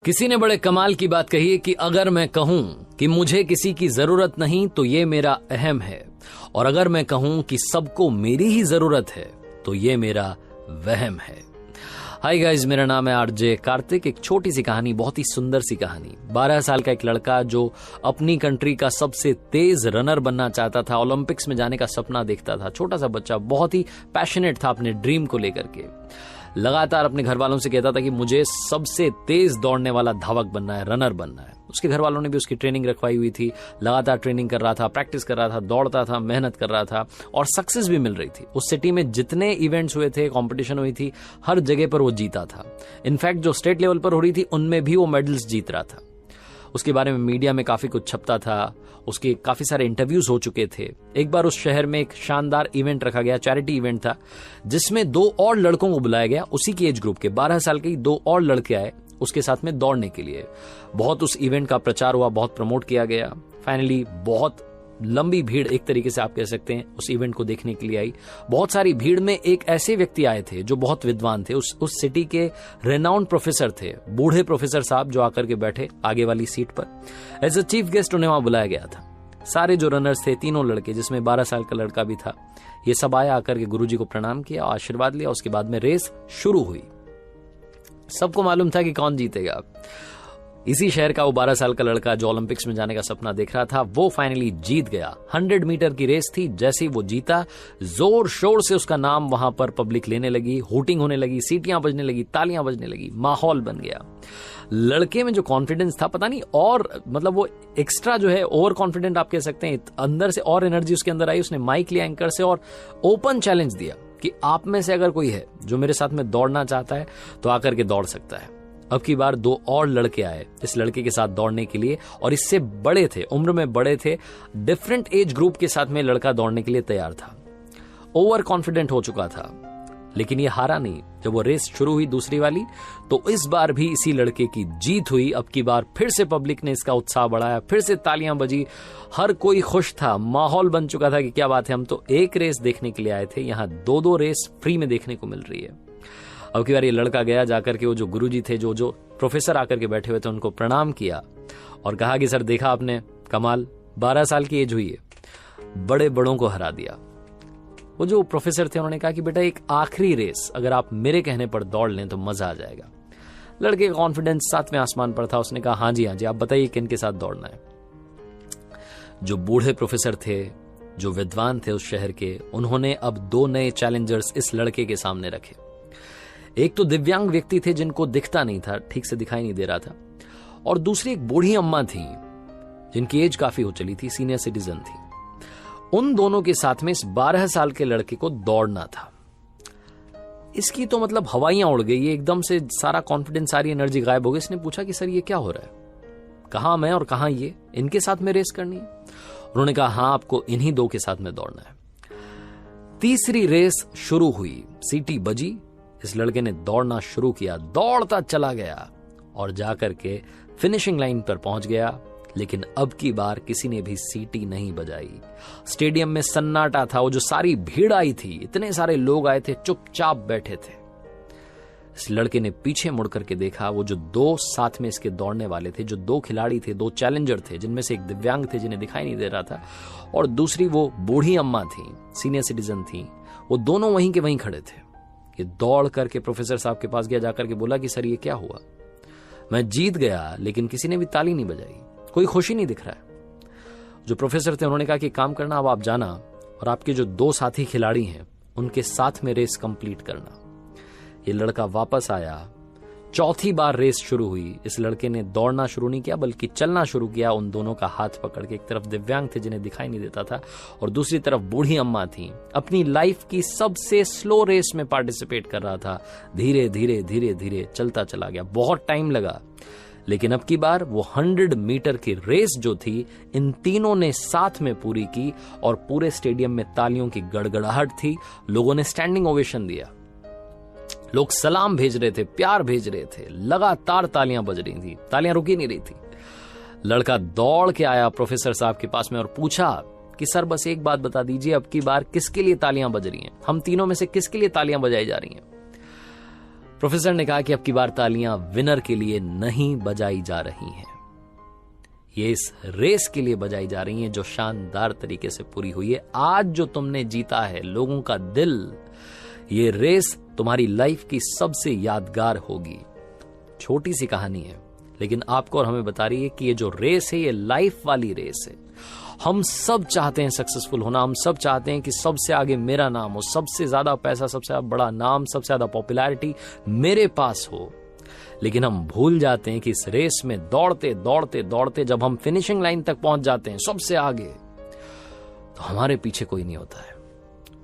किसी ने बड़े कमाल की बात कही है कि अगर मैं कहूं कि मुझे किसी की जरूरत नहीं तो ये मेरा अहम है, और अगर मैं कहूं कि सबको मेरी ही जरूरत है तो ये मेरा वहम है। हाय गाइस, मेरा नाम है आरजे कार्तिक। एक छोटी सी कहानी, बहुत ही सुंदर सी कहानी। 12 साल का एक लड़का जो अपनी कंट्री का सबसे तेज रनर बनना चाहता था, ओलंपिक्स में जाने का सपना देखता था। छोटा सा बच्चा, बहुत ही पैशनेट था अपने ड्रीम को लेकर के। लगातार अपने घर वालों से कहता था कि मुझे सबसे तेज दौड़ने वाला धावक बनना है, रनर बनना है। उसके घर वालों ने भी उसकी ट्रेनिंग रखवाई हुई थी। लगातार ट्रेनिंग कर रहा था, प्रैक्टिस कर रहा था, दौड़ता था, मेहनत कर रहा था और सक्सेस भी मिल रही थी। उस सिटी में जितने इवेंट्स हुए थे, कंपटीशन हुई थी, हर जगह पर वो जीता था। इनफैक्ट जो स्टेट लेवल पर हो रही थी उनमें भी वो मेडल्स जीत रहा था। उसके बारे में मीडिया में काफी कुछ छपता था, उसके काफी सारे इंटरव्यूज हो चुके थे। एक बार उस शहर में एक शानदार इवेंट रखा गया, चैरिटी इवेंट था, जिसमें 2 और लड़कों को बुलाया गया। उसी की एज ग्रुप के 12 साल के 2 और लड़के आए उसके साथ में दौड़ने के लिए। बहुत उस इवेंट का प्रचार हुआ, बहुत प्रमोट किया गया। फाइनली बहुत लंबी भीड़, एक तरीके से आप कह सकते हैं, उस इवेंट को देखने के लिए आई। बहुत सारी भीड़ में एक ऐसे व्यक्ति आए थे जो बहुत विद्वान थे, उस सिटी के रेनाउंड प्रोफेसर थे, बूढ़े प्रोफेसर साहब, जो आकर के बैठे आगे वाली सीट पर। एज अ चीफ गेस्ट उन्हें वहां बुलाया गया था। सारे जो रनर्स थे, 3 लड़के, जिसमें 12 साल का लड़का भी था, ये सब आए, आकर के गुरुजी को प्रणाम किया, आशीर्वाद लिया। उसके बाद में रेस शुरू हुई। सबको मालूम था कि कौन जीतेगा। इसी शहर का वो 12 साल का लड़का जो ओलंपिक्स में जाने का सपना देख रहा था, वो फाइनली जीत गया। 100 मीटर की रेस थी। जैसे ही वो जीता, जोर शोर से उसका नाम वहां पर पब्लिक लेने लगी, हूटिंग होने लगी, सीटियां बजने लगी, तालियां बजने लगी, माहौल बन गया। लड़के में जो कॉन्फिडेंस था, पता नहीं, और मतलब वो एक्स्ट्रा जो है, ओवर कॉन्फिडेंट आप कह सकते हैं, अंदर से और एनर्जी उसके अंदर आई। उसने माइक लिया एंकर से और ओपन चैलेंज दिया कि आप में से अगर कोई है जो मेरे साथ में दौड़ना चाहता है तो आकर के दौड़ सकता है। अब की बार 2 और लड़के आए इस लड़के के साथ दौड़ने के लिए, और इससे बड़े थे, उम्र में बड़े थे। डिफरेंट एज ग्रुप के साथ में लड़का दौड़ने के लिए तैयार था। ओवर कॉन्फिडेंट हो चुका था, लेकिन ये हारा नहीं। जब वो रेस शुरू हुई दूसरी वाली, तो इस बार भी इसी लड़के की जीत हुई। अब की बार फिर से पब्लिक ने इसका उत्साह बढ़ाया, फिर से तालियां बजी, हर कोई खुश था, माहौल बन चुका था कि क्या बात है, हम तो एक रेस देखने के लिए आए थे, यहां 2-2 रेस फ्री में देखने को मिल रही है। अब की बार ये लड़का गया, जाकर के वो जो गुरुजी थे, जो प्रोफेसर आकर के बैठे हुए थे, उनको प्रणाम किया और कहा कि सर, देखा आपने, कमाल, 12 साल की एज हुई है, बड़े बड़ों को हरा दिया। वो जो प्रोफेसर थे उन्होंने कहा कि बेटा, एक आखिरी रेस अगर आप मेरे कहने पर दौड़ लें तो मजा आ जाएगा। लड़के का कॉन्फिडेंस 7वें आसमान पर था। उसने कहा, हाँ जी, आप बताइए किन के साथ दौड़ना है। जो बूढ़े प्रोफेसर थे, जो विद्वान थे उस शहर के, उन्होंने अब 2 नए चैलेंजर्स इस लड़के के सामने रखे। एक तो दिव्यांग व्यक्ति थे जिनको दिखता नहीं था, ठीक से दिखाई नहीं दे रहा था, और दूसरी एक बूढ़ी अम्मा थी जिनकी एज काफी हो चली थी, सीनियर सिटीजन थी। उन दोनों के साथ में इस 12 साल के लड़के को दौड़ना था। इसकी तो मतलब हवाइयां उड़ गई, ये एकदम से सारा कॉन्फिडेंस, सारी एनर्जी गायब हो गई। इसने पूछा कि सर, ये क्या हो रहा है, कहां मैं और कहां ये, इनके साथ में रेस करनी है? उन्होंने कहा, हाँ, आपको इन्हीं 2 के साथ में दौड़ना है। तीसरी रेस शुरू हुई, सीटी बजी, इस लड़के ने दौड़ना शुरू किया, दौड़ता चला गया और जाकर के फिनिशिंग लाइन पर पहुंच गया। लेकिन अब की बार किसी ने भी सीटी नहीं बजाई। स्टेडियम में सन्नाटा था। वो जो सारी भीड़ आई थी, इतने सारे लोग आए थे, चुपचाप बैठे थे। इस लड़के ने पीछे मुड़ करके देखा, वो जो 2 साथ में इसके दौड़ने वाले थे, जो 2 खिलाड़ी थे, 2 चैलेंजर थे, जिनमें से एक दिव्यांग थे जिन्हें दिखाई नहीं दे रहा था, और दूसरी वो बूढ़ी अम्मा थी, सीनियर सिटीजन थी, वो दोनों वहीं के वहीं खड़े थे। ये दौड़ करके प्रोफेसर साहब के पास गया, जाकर के बोला कि सर, ये क्या हुआ, मैं जीत गया लेकिन किसी ने भी ताली नहीं बजाई, कोई खुशी नहीं दिख रहा है। जो प्रोफेसर थे उन्होंने कहा कि काम करना, अब आप जाना और आपके जो 2 साथी खिलाड़ी हैं उनके साथ में रेस कंप्लीट करना। ये लड़का वापस आया। चौथी बार रेस शुरू हुई। इस लड़के ने दौड़ना शुरू नहीं किया बल्कि चलना शुरू किया, उन दोनों का हाथ पकड़ के। एक तरफ दिव्यांग थे जिन्हें दिखाई नहीं देता था, और दूसरी तरफ बूढ़ी अम्मा थी। अपनी लाइफ की सबसे स्लो रेस में पार्टिसिपेट कर रहा था। धीरे धीरे धीरे धीरे चलता चला गया, बहुत टाइम लगा, लेकिन अब की बार वो 100 मीटर की रेस जो थी, इन तीनों ने साथ में पूरी की, और पूरे स्टेडियम में तालियों की गड़गड़ाहट थी। लोगों ने स्टैंडिंग ओवेशन दिया, लोग सलाम भेज रहे थे, प्यार भेज रहे थे, लगातार तालियां बज रही थी, तालियां रुकी नहीं रही थी। लड़का दौड़ के आया प्रोफेसर साहब के पास में और पूछा कि सर, बस एक बात बता दीजिए, अब की बार किसके लिए तालियां बज रही हैं, हम तीनों में से किसके लिए तालियां बजाई जा रही हैं? प्रोफेसर ने कहा कि अब की बार तालियां विनर के लिए नहीं बजाई जा रही हैं, ये इस रेस के लिए बजाई जा रही हैं जो शानदार तरीके से पूरी हुई है। आज जो तुमने जीता है लोगों का दिल, ये रेस तुम्हारी लाइफ की सबसे यादगार होगी। छोटी सी कहानी है लेकिन आपको और हमें बता रही है कि ये जो रेस है ये लाइफ वाली रेस है। हम सब चाहते हैं सक्सेसफुल होना, हम सब चाहते हैं कि सबसे आगे मेरा नाम हो, सबसे ज्यादा पैसा, सबसे ज्यादा बड़ा नाम, सबसे ज्यादा पॉपुलैरिटी मेरे पास हो। लेकिन हम भूल जाते हैं कि इस रेस में दौड़ते दौड़ते दौड़ते जब हम फिनिशिंग लाइन तक पहुंच जाते हैं सबसे आगे, तो हमारे पीछे कोई नहीं होता है,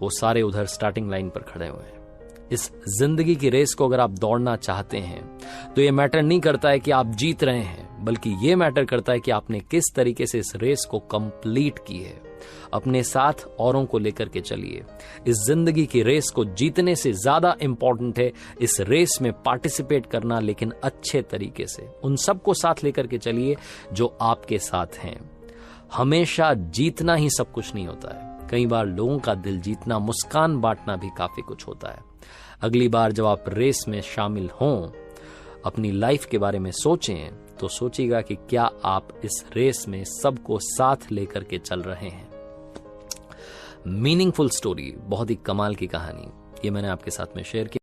वो सारे उधर स्टार्टिंग लाइन पर खड़े हुए हैं। इस जिंदगी की रेस को अगर आप दौड़ना चाहते हैं तो ये मैटर नहीं करता है कि आप जीत रहे हैं, बल्कि ये मैटर करता है कि आपने किस तरीके से इस रेस को कंप्लीट की है। अपने साथ औरों को लेकर के चलिए। इस जिंदगी की रेस को जीतने से ज्यादा इंपॉर्टेंट है इस रेस में पार्टिसिपेट करना, लेकिन अच्छे तरीके से। उन सबको साथ लेकर के चलिए जो आपके साथ हैं। हमेशा जीतना ही सब कुछ नहीं होता है, कई बार लोगों का दिल जीतना, मुस्कान बांटना भी काफी कुछ होता है। अगली बार जब आप रेस में शामिल हों, अपनी लाइफ के बारे में सोचें तो सोचिएगा कि क्या आप इस रेस में सबको साथ लेकर के चल रहे हैं। मीनिंगफुल स्टोरी, बहुत ही कमाल की कहानी, ये मैंने आपके साथ में शेयर की।